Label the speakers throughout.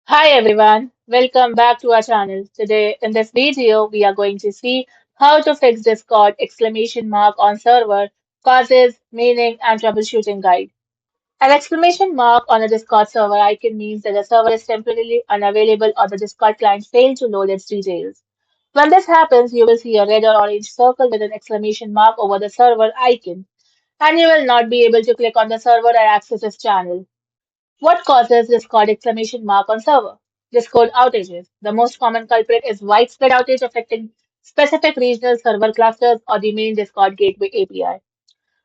Speaker 1: Hi everyone, welcome back to our channel. Today in this video we are going to see how to fix Discord exclamation mark on server, causes, meaning and troubleshooting guide. An exclamation mark on a Discord server icon means that the server is temporarily unavailable or the Discord client failed to load its details. When this happens, you will see a red or orange circle with an exclamation mark over the server icon, and you will not be able to click on the server or access this channel. What causes Discord exclamation mark on server? Discord outages. The most common culprit is widespread outage affecting specific regional server clusters or the main Discord gateway API.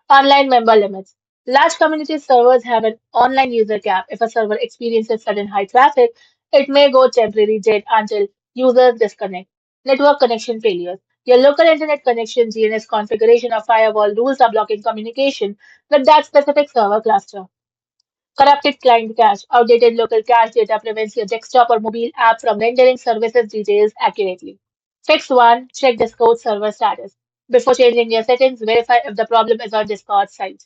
Speaker 1: Online member limits. Large community servers have an online user cap. If a server experiences sudden high traffic, it may go temporarily dead until users disconnect. Network connection failures. Your local internet connection, DNS configuration, or firewall rules are blocking communication with that specific server cluster. Corrupted client cache. Outdated local cache data prevents your desktop or mobile app from rendering services details accurately. Fix 1. Check Discord server status. Before changing your settings, verify if the problem is on Discord site.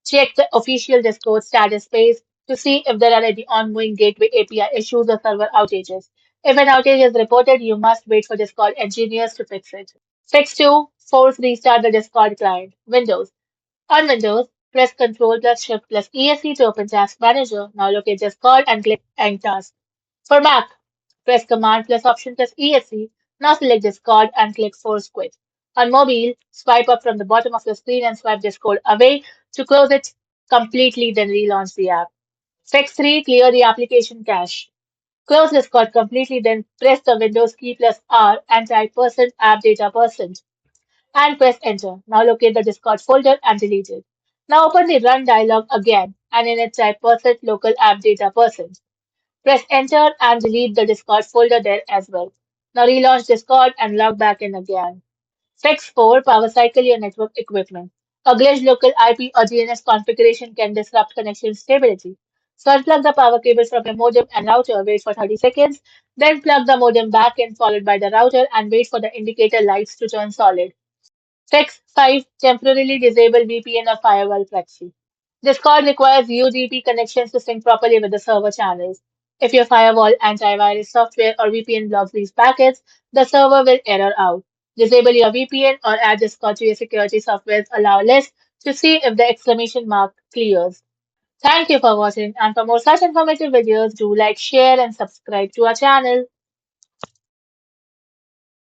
Speaker 1: Check the official Discord status page to see if there are any ongoing gateway API issues or server outages. If an outage is reported, you must wait for Discord engineers to fix it. Fix 2. Force restart the Discord client. Windows. On Windows, press Ctrl plus Shift plus ESC to open Task Manager. Now locate Discord and click End Task. For Mac, press Command plus Option plus ESC. Now select Discord and click Force Quit. On mobile, swipe up from the bottom of your screen and swipe Discord away to close it completely, then relaunch the app. Fix 3. Clear the application cache. Close Discord completely, then press the Windows key plus R and type %app data %, and press enter. Now locate the Discord folder and delete it. Now open the run dialog again and in it type %local app data %. Press enter and delete the Discord folder there as well. Now relaunch Discord and log back in again. Fix 4. Power cycle your network equipment. A glitched local IP or DNS configuration can disrupt connection stability. So unplug the power cable from your modem and router, wait for 30 seconds, then plug the modem back in followed by the router and wait for the indicator lights to turn solid. Fix 5. Temporarily disable VPN or firewall proxy. Discord requires UDP connections to sync properly with the server channels. If your firewall, antivirus software, or VPN blocks these packets, the server will error out. Disable your VPN or add Discord to your security software's allow list to see if the exclamation mark clears. Thank you for watching, and for more such informative videos, do like, share, and subscribe to our channel.